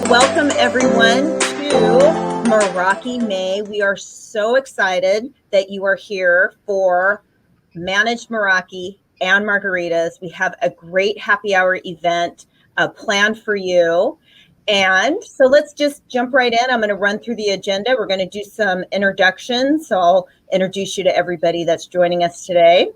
Welcome everyone to Meraki May. We are so excited that you are here for Managed Meraki and Margaritas. We have a great happy hour event planned for you. And so let's just jump right in. I'm going to run through the agenda. We're going to do some introductions. So I'll introduce you to everybody that's joining us today.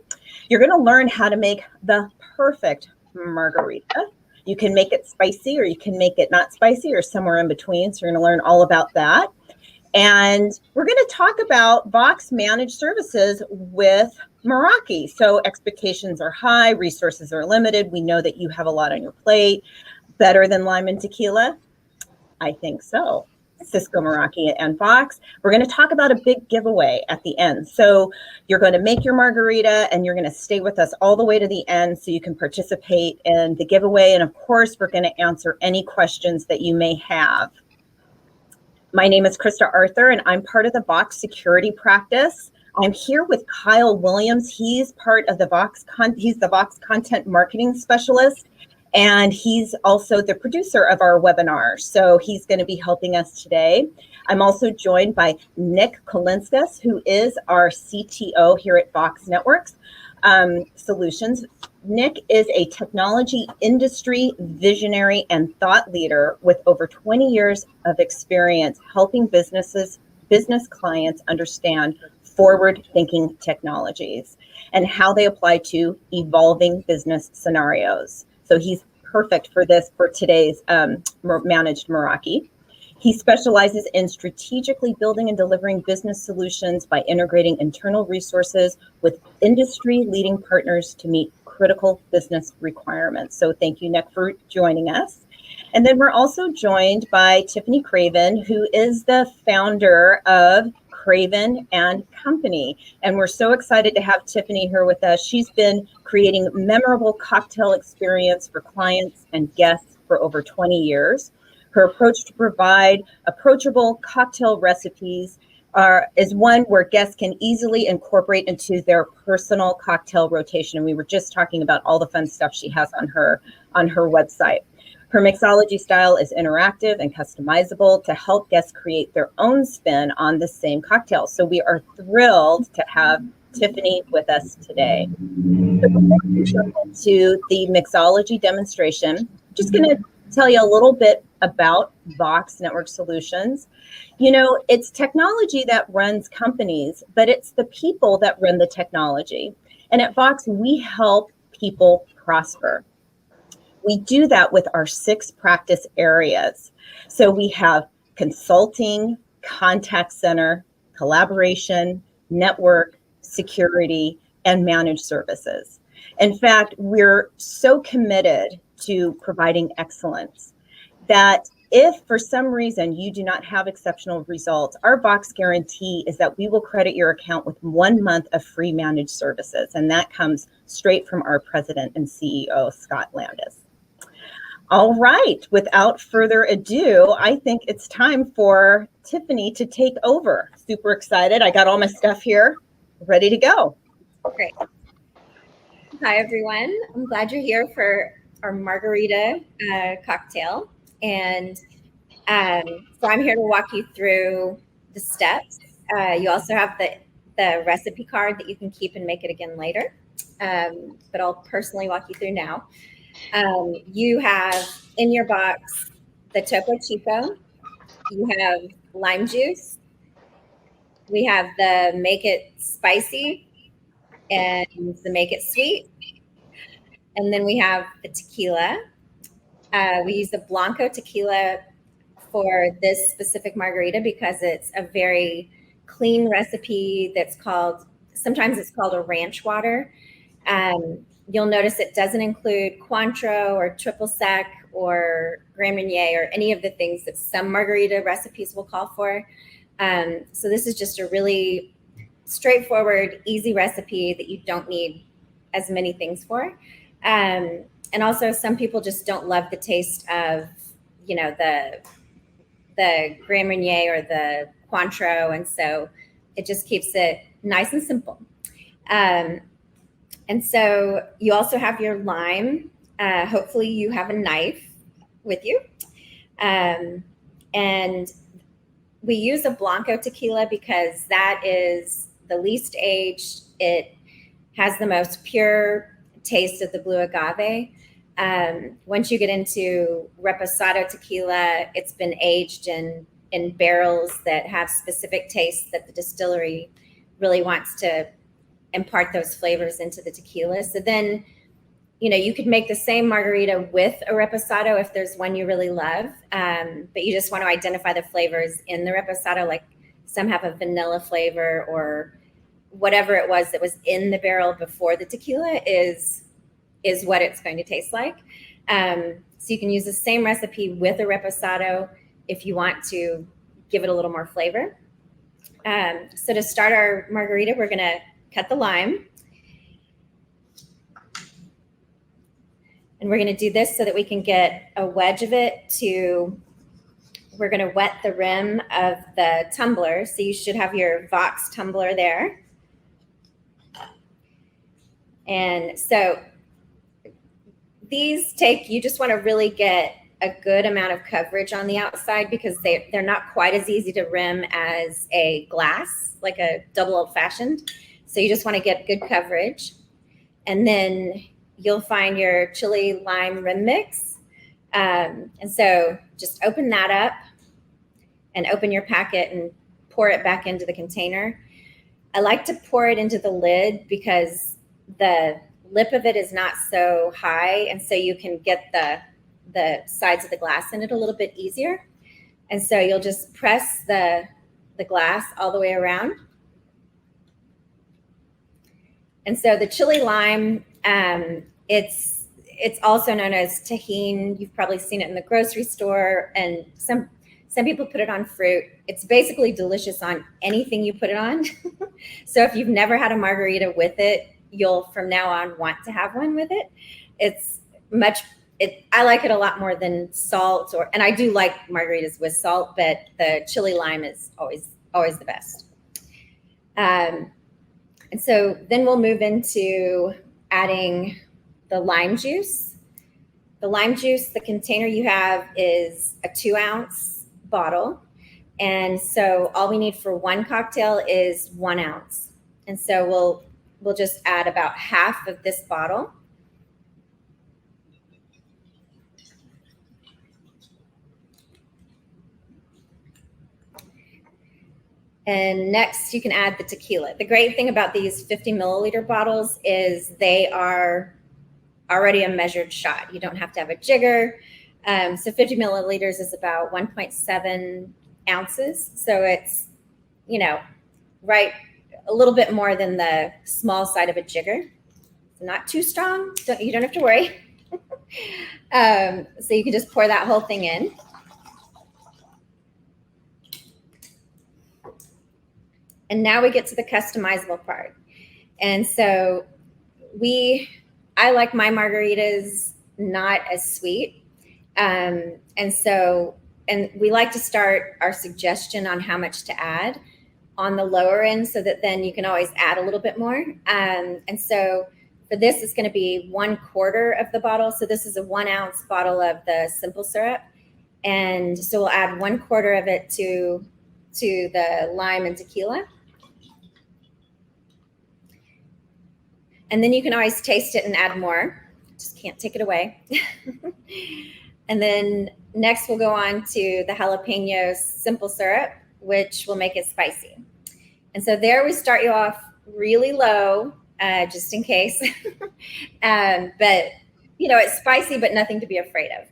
You're going to learn how to make the perfect margarita. You can make it spicy or you can make it not spicy or somewhere in between. So you're going to learn all about that. And we're going to talk about VOX Managed Services with Meraki. So expectations are high, resources are limited. We know that you have a lot on your plate. Better than lime and tequila? I think so. Cisco, Meraki, and VOX. We're going to talk about a big giveaway at the end. So you're going to make your margarita and you're going to stay with us all the way to the end so you can participate in the giveaway. And of course, we're going to answer any questions that you may have. My name is Krista Arthur, and I'm part of the VOX security practice. I'm here with Kyle Williams. He's part of the VOX, he's the VOX content marketing specialist. And he's also the producer of our webinar. So he's going to be helping us today. I'm also joined by Nick Kolinskas, who is our CTO here at VOX Network Solutions. Nick is a technology industry visionary and thought leader with over 20 years of experience helping business clients understand forward-thinking technologies and how they apply to evolving business scenarios. So he's perfect for this for today's Managed Meraki. He specializes in strategically building and delivering business solutions by integrating internal resources with industry-leading partners to meet critical business requirements. So thank you, Nick, for joining us. And then we're also joined by Tiffany Craven, who is the founder of Craven and Company. And we're so excited to have Tiffany here with us. She's been creating memorable cocktail experience for clients and guests for over 20 years. Her approach to provide approachable cocktail recipes is one where guests can easily incorporate into their personal cocktail rotation. And we were just talking about all the fun stuff she has on her website. Her mixology style is interactive and customizable to help guests create their own spin on the same cocktail. So we are thrilled to have Tiffany with us today. So before we jump into the mixology demonstration, I'm just going to tell you a little bit about VOX Network Solutions. You know, it's technology that runs companies, but it's the people that run the technology. And at VOX, we help people prosper. We do that with our 6 practice areas. So we have consulting, contact center, collaboration, network, security, and managed services. In fact, we're so committed to providing excellence that if for some reason you do not have exceptional results, our VOX guarantee is that we will credit your account with 1 month of free managed services. And that comes straight from our president and CEO, Scott Landis. All right, without further ado, I think it's time for Tiffany to take over. Super excited. I got all my stuff here, ready to go. Great. Hi, everyone. I'm glad you're here for our margarita cocktail. And so I'm here to walk you through the steps. You also have the recipe card that you can keep and make it again later. But I'll personally walk you through now. You have in your box the Topo Chico. You have lime juice. We have the Make It Spicy and the Make It Sweet. And then we have the tequila. We use the Blanco tequila for this specific margarita because it's a very clean recipe that's sometimes it's called a ranch water. You'll notice it doesn't include Cointreau or triple sec or Grand Marnier or any of the things that some margarita recipes will call for. So this is just a really straightforward, easy recipe that you don't need as many things for. And also some people just don't love the taste of, you know, the Grand Marnier or the Cointreau. And so it just keeps it nice and simple. And so you also have your lime. Hopefully you have a knife with you. And we use a Blanco tequila because that is the least aged. It has the most pure taste of the blue agave. Once you get into Reposado tequila, it's been aged in barrels that have specific tastes that the distillery really wants to impart those flavors into the tequila. So then, you could make the same margarita with a Reposado if there's one you really love, but you just want to identify the flavors in the Reposado. Like some have a vanilla flavor, or whatever it was that was in the barrel before the tequila is what it's going to taste like. So you can use the same recipe with a Reposado if you want to give it a little more flavor. So to start our margarita, we're going to cut the lime. And we're going to do this so that we can get a wedge of it we're going to wet the rim of the tumbler. So you should have your VOX tumbler there. And so you just want to really get a good amount of coverage on the outside because they're not quite as easy to rim as a glass, like a double old fashioned. So you just want to get good coverage. And then you'll find your chili lime rim mix. And so just open that up and open your packet and pour it back into the container. I like to pour it into the lid because the lip of it is not so high. And so you can get the sides of the glass in it a little bit easier. And so you'll just press the glass all the way around. And so the chili lime, it's also known as tahine. You've probably seen it in the grocery store, and some people put it on fruit. It's basically delicious on anything you put it on. So if you've never had a margarita with it, you'll from now on want to have one with it. I like it a lot more than salt, and I do like margaritas with salt, but the chili lime is always the best. And so then we'll move into adding the lime juice. The lime juice, the container you have is a 2-ounce bottle. And so all we need for one cocktail is 1 ounce. And so we'll just add about half of this bottle. And next you can add the tequila. The great thing about these 50 milliliter bottles is they are already a measured shot. You don't have to have a jigger. So 50 milliliters is about 1.7 ounces. So it's, right a little bit more than the small side of a jigger. Not too strong. You don't have to worry. So you can just pour that whole thing in. And now we get to the customizable part. And so I like my margaritas not as sweet. And we like to start our suggestion on how much to add on the lower end so that then you can always add a little bit more. And so for this, it's going to be 1/4 of the bottle. So this is a 1 ounce bottle of the simple syrup. And so we'll add 1/4 of it to the lime and tequila. And then you can always taste it and add more. Just can't take it away. And then next we'll go on to the jalapeno simple syrup, which will make it spicy. And so there we start you off really low, just in case. But, it's spicy, but nothing to be afraid of.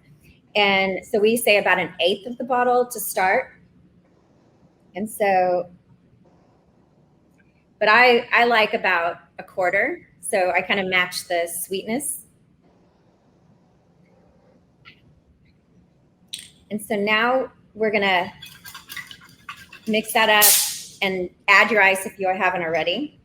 And so we say about 1/8 of the bottle to start. And so, but I like about 1/4. So I kind of match the sweetness. And so now we're going to mix that up and add your ice if you haven't already.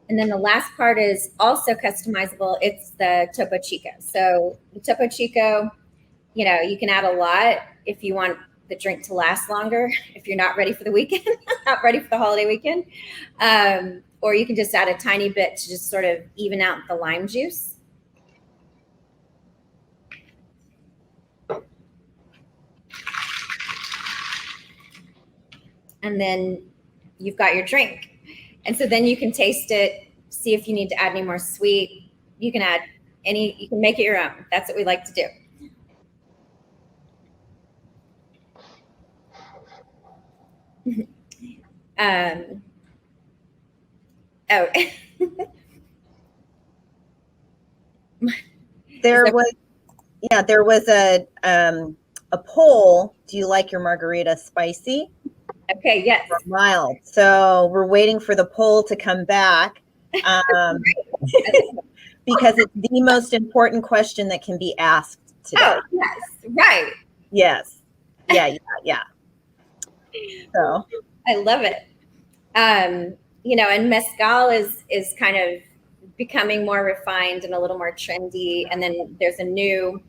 And then the last part is also customizable. It's the Topo Chico. So the Topo Chico, you can add a lot if you want the drink to last longer, if you're not ready for the weekend, not ready for the holiday weekend. or you can just add a tiny bit to just sort of even out the lime juice. And then you've got your drink. And so then you can taste it, see if you need to add any more sweet. You can add you can make it your own. That's what we like to do. Oh, there was a poll. Do you like your margarita spicy? Okay, yes. Or mild. So we're waiting for the poll to come back because it's the most important question that can be asked today. Oh, yes, right. Yes. Yeah. So I love it. And mezcal is kind of becoming more refined and a little more trendy. And then there's a new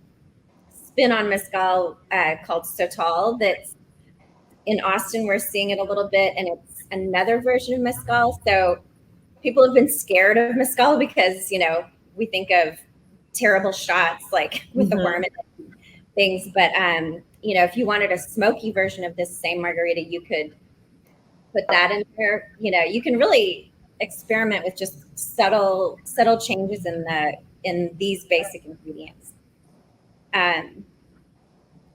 spin on mezcal called Sotol that's in Austin. We're seeing it a little bit, and it's another version of mezcal. So people have been scared of mezcal because, we think of terrible shots like with the worm and things. But, if you wanted a smoky version of this same margarita, you could put that in there. You can really experiment with just subtle changes in these basic ingredients.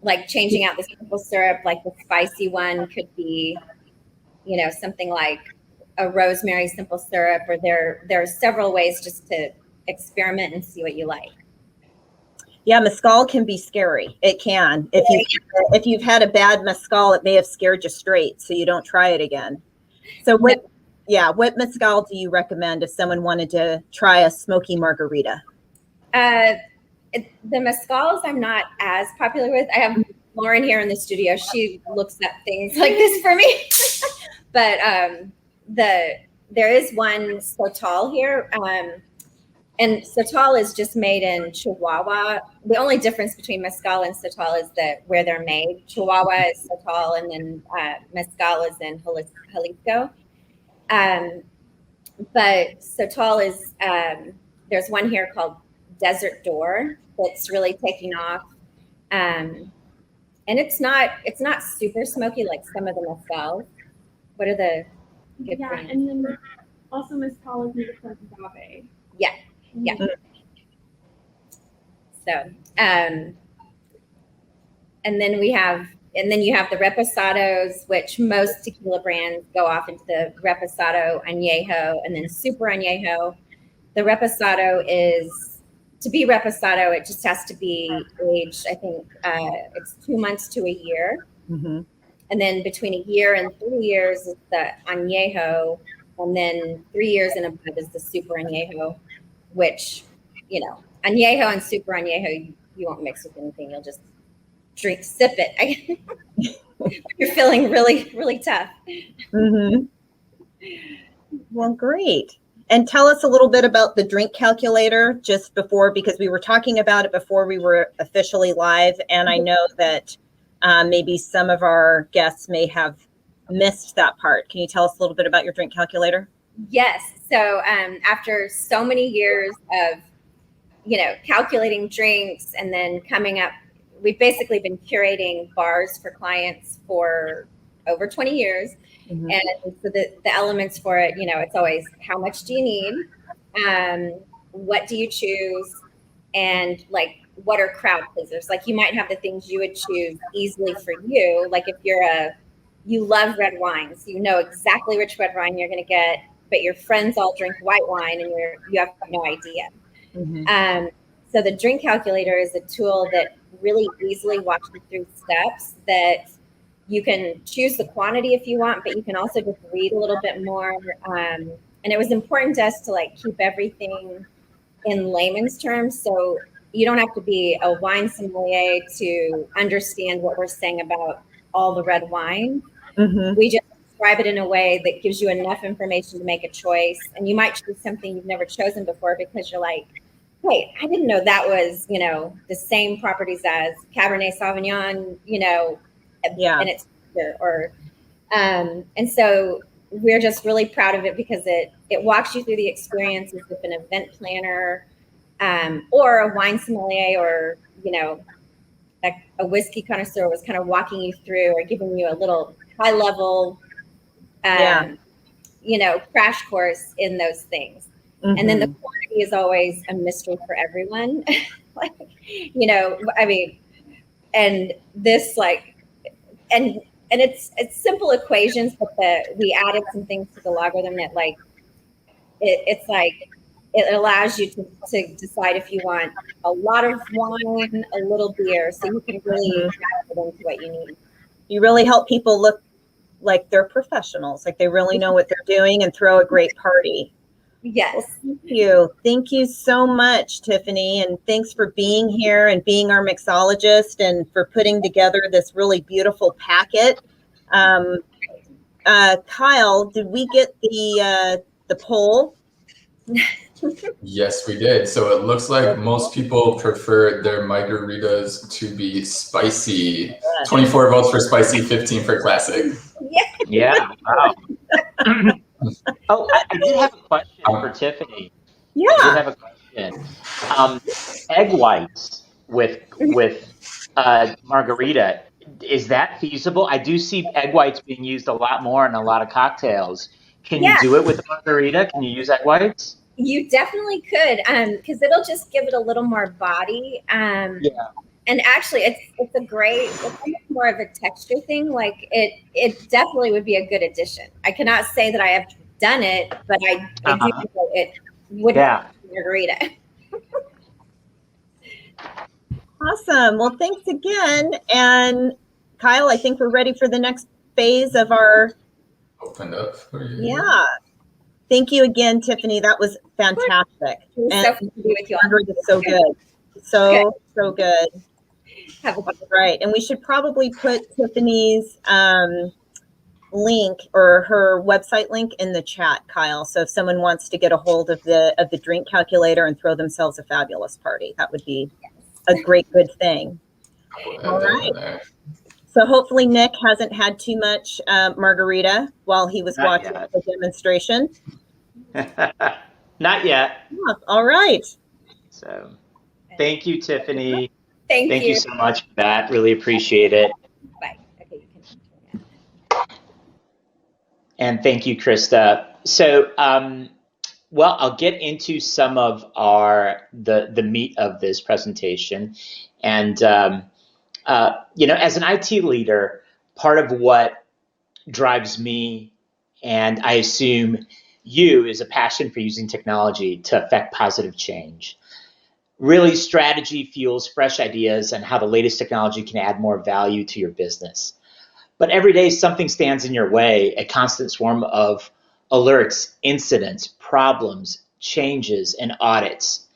Like changing out the simple syrup, like the spicy one could be, something like a rosemary simple syrup, or there are several ways just to experiment and see what you like. Yeah, mezcal can be scary. It can. If you've had a bad mezcal, it may have scared you straight, so you don't try it again. So what mezcal do you recommend if someone wanted to try a smoky margarita? The mezcals I'm not as popular with. I have Lauren here in the studio. She looks at things like this for me. But there is one Sotol here. And Sotol is just made in Chihuahua. The only difference between mezcal and Sotol is that where they're made. Chihuahua is Sotol, and then mezcal is in Jalisco. But Sotol is there's one here called Desert Door that's really taking off, and it's not super smoky like some of the mezcals. What are the good brands? And then also mezcal is made from agave. Yeah. So, and then you have the Reposados, which most tequila brands go off into the Reposado Añejo and then Super Añejo. The Reposado to be Reposado, it just has to be aged, I think it's 2 months to a year. Mm-hmm. And then between a year and 3 years is the Añejo, and then 3 years and above is the Super Añejo, which, Añejo and Super Añejo, you won't mix with anything. You'll just sip it. You're feeling really, really tough. Mm-hmm. Well, great. And tell us a little bit about the drink calculator just before, because we were talking about it before we were officially live. And I know that maybe some of our guests may have missed that part. Can you tell us a little bit about your drink calculator? Yes. So after so many years of, calculating drinks and then coming up, we've basically been curating bars for clients for over 20 years. Mm-hmm. And so the elements for it, it's always how much do you need? What do you choose? And like, what are crowd pleasers? Like you might have the things you would choose easily for you. Like if you love red wines, you know exactly which red wine you're going to get, but your friends all drink white wine and you have no idea. Mm-hmm. So the drink calculator is a tool that really easily walks you through steps that you can choose the quantity if you want, but you can also just read a little bit more. And it was important to us to keep everything in layman's terms. So you don't have to be a wine sommelier to understand what we're saying about all the red wine. Mm-hmm. We just describe it in a way that gives you enough information to make a choice. And you might choose something you've never chosen before because you're like, wait, I didn't know that was, the same properties as Cabernet Sauvignon, and it's or and so we're just really proud of it because it walks you through the experience as if an event planner or a wine sommelier or, a whiskey connoisseur was kind of walking you through or giving you a little high level, crash course in those things. Mm-hmm. And then the quantity is always a mystery for everyone. And this and it's simple equations, but we added some things to the logarithm that it allows you to decide if you want a lot of wine, a little beer, so you can really tap it into what you need. You really help people look like they're professionals, like they really know what they're doing and throw a great party. Yes. Well, thank you so much, Tiffany, and thanks for being here and being our mixologist and for putting together this really beautiful packet. Kyle, did we get the poll? Yes, we did. So it looks like most people prefer their margaritas to be spicy. 24 votes for spicy, 15 for classic. Yeah. Wow. Oh, I did have a question for Tiffany. Yeah. I did have a question. Egg whites with margarita, is that feasible? I do see egg whites being used a lot more in a lot of cocktails. Can you do it with a margarita? Can you use egg whites? You definitely could, because it'll just give it a little more body. And actually, it's more of a texture thing. Like it definitely would be a good addition. I cannot say that I have done it, but I do know it would be a margarita. Awesome. Well, thanks again. And Kyle, I think we're ready for the next phase of our opened up for you. Yeah. Thank you again, Tiffany. That was fantastic. And so to be with you. It's so good. So good. Right. And we should probably put Tiffany's link or her website link in the chat, Kyle. So if someone wants to get a hold of the drink calculator and throw themselves a fabulous party, that would be a great good thing. All right. So hopefully Nick hasn't had too much margarita while he was watching the demonstration. Not yet. Yeah, all right. So thank you, Tiffany. Thank you so much for that. Really appreciate it. Bye. Okay, you can. And thank you, Krista. So, well, I'll get into some of the meat of this presentation. And, as an IT leader, part of what drives me, and I assume you, is a passion for using technology to affect positive change. Really, strategy fuels fresh ideas and how the latest technology can add more value to your business. But every day something stands in your way, a constant swarm of alerts, incidents, problems, changes, and audits.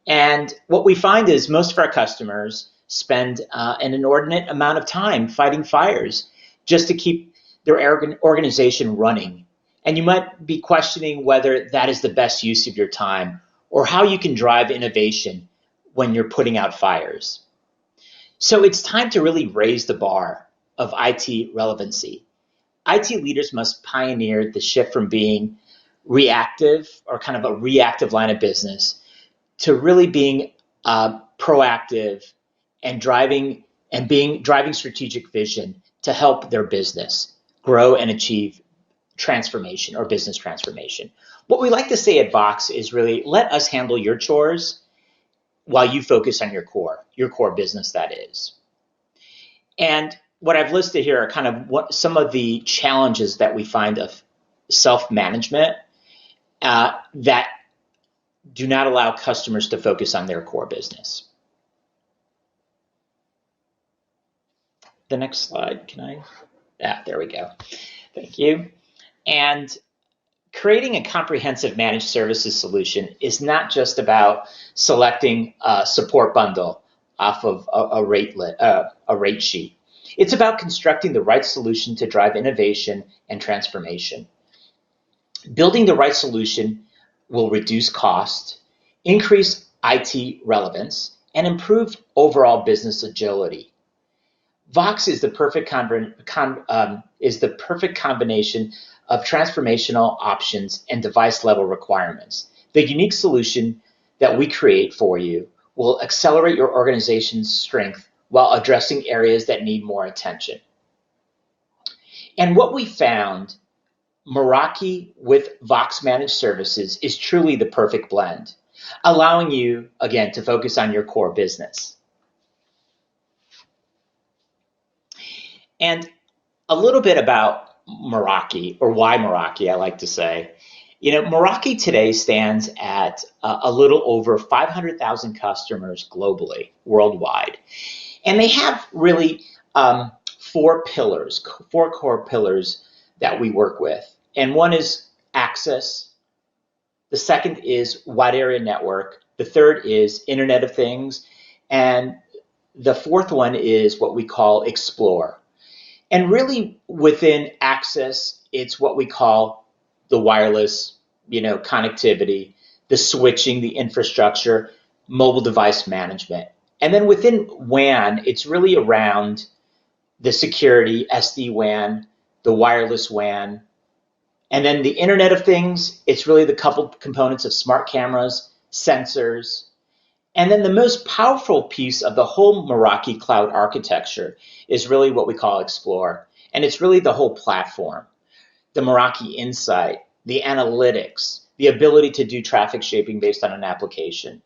And what we find is most of our customers spend an inordinate amount of time fighting fires just to keep their organization running. And you might be questioning whether that is the best use of your time or how you can drive innovation when you're putting out fires. So it's time to really raise the bar of IT relevancy. IT leaders must pioneer the shift from being reactive or kind of a reactive line of business to really being proactive and driving strategic vision to help their business grow and achieve transformation or business transformation. What we like to say at VOX is really let us handle your chores while you focus on your core business, that is. And what I've listed here are kind of some of the challenges that we find of self-management that do not allow customers to focus on their core business. The next slide, there we go. Thank you. And creating a comprehensive managed services solution is not just about selecting a support bundle off of a rate sheet. It's about constructing the right solution to drive innovation and transformation. Building the right solution will reduce cost, increase IT relevance, and improve overall business agility. VOX is the perfect combination of transformational options and device level requirements. The unique solution that we create for you will accelerate your organization's strength while addressing areas that need more attention. And what we found, Meraki with VOX Managed Services is truly the perfect blend, allowing you, again, to focus on your core business. And a little bit about Meraki, or why Meraki, I like to say. Meraki today stands at a little over 500,000 customers globally, worldwide. And they have really four core pillars that we work with. And one is access. The second is wide area network. The third is Internet of Things. And the fourth one is what we call explore. And really within access, it's what we call the wireless, connectivity, the switching, the infrastructure, mobile device management. And then within WAN, it's really around the security, SD-WAN, the wireless WAN. And then the Internet of Things, it's really the coupled components of smart cameras, sensors. And then the most powerful piece of the whole Meraki cloud architecture is really what we call Explore. And it's really the whole platform, the Meraki Insight, the analytics, the ability to do traffic shaping based on an application,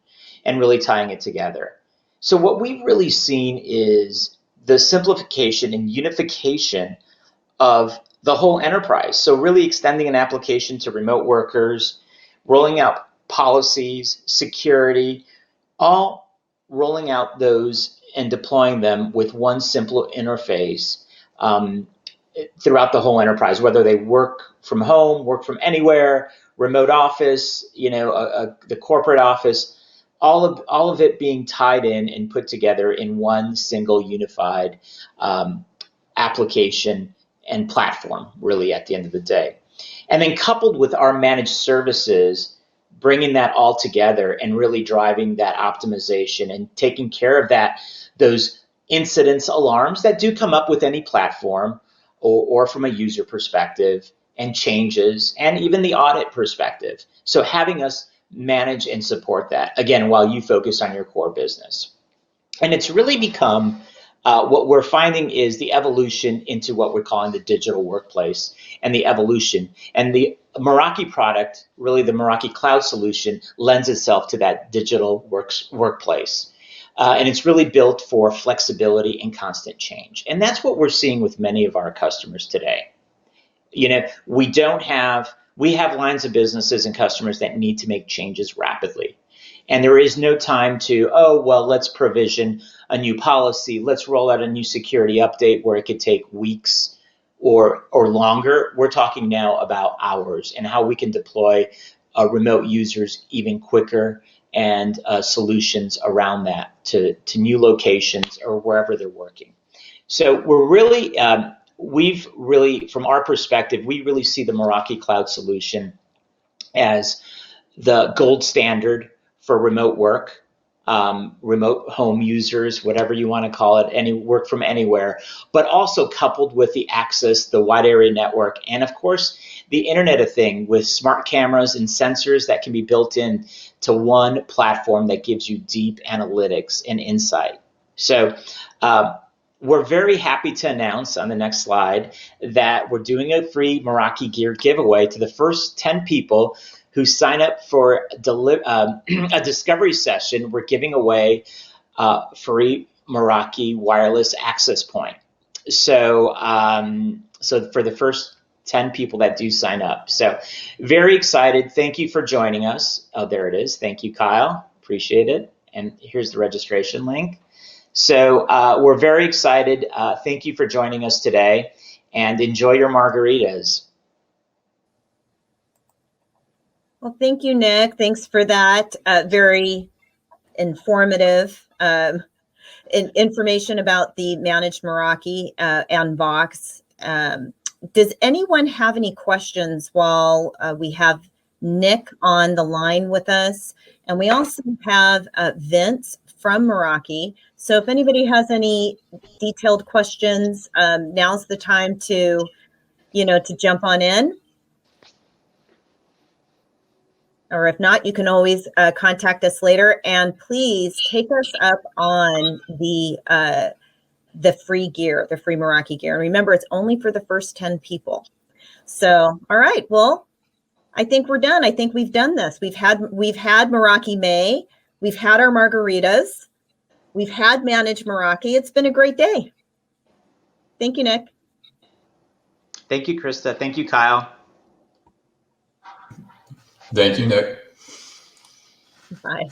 and really tying it together. So what we've really seen is the simplification and unification of the whole enterprise. So really extending an application to remote workers, rolling out policies, security, all rolling out those and deploying them with one simple interface throughout the whole enterprise, whether they work from home, work from anywhere, remote office, the corporate office, all of it being tied in and put together in one single unified application and platform, really, at the end of the day. And then coupled with our managed services, bringing that all together and really driving that optimization and taking care of those incidents, alarms that do come up with any platform or from a user perspective, and changes, and even the audit perspective. So having us manage and support that, again, while you focus on your core business. And it's really become what we're finding is the evolution into what we're calling the digital workplace, and the evolution. And the Meraki product, really the Meraki cloud solution, lends itself to that digital workplace. And it's really built for flexibility and constant change. And that's what we're seeing with many of our customers today. We have lines of businesses and customers that need to make changes rapidly. And there is no time to, let's provision a new policy, let's roll out a new security update where it could take weeks or longer. We're talking now about hours and how we can deploy remote users even quicker, and solutions around that to new locations or wherever they're working. So we're really, from our perspective, we really see the Meraki cloud solution as the gold standard for remote work, remote home users, whatever you want to call it, any work from anywhere, but also coupled with the access, the wide area network, and of course, the Internet of Things with smart cameras and sensors that can be built in to one platform that gives you deep analytics and insight. So we're very happy to announce on the next slide that we're doing a free Meraki gear giveaway to the first 10 people who sign up for a discovery session. We're giving away free Meraki wireless access point. So for the first 10 people that do sign up. So very excited. Thank you for joining us. Oh, there it is. Thank you, Kyle. Appreciate it. And here's the registration link. So we're very excited. Thank you for joining us today, and enjoy your margaritas. Well, thank you, Nick. Thanks for that very informative information about the Managed Meraki and VOX. Does anyone have any questions while we have Nick on the line with us? And we also have Vince from Meraki. So if anybody has any detailed questions, now's the time to, to jump on in. Or if not, you can always contact us later. And please take us up on the free gear, the free Meraki gear. And remember, it's only for the first 10 people. So, all right, well, I think we're done. I think we've done this. We've had Meraki May. We've had our margaritas. We've had Managed Meraki. It's been a great day. Thank you, Nick. Thank you, Krista. Thank you, Kyle. Thank you, Nick. Bye.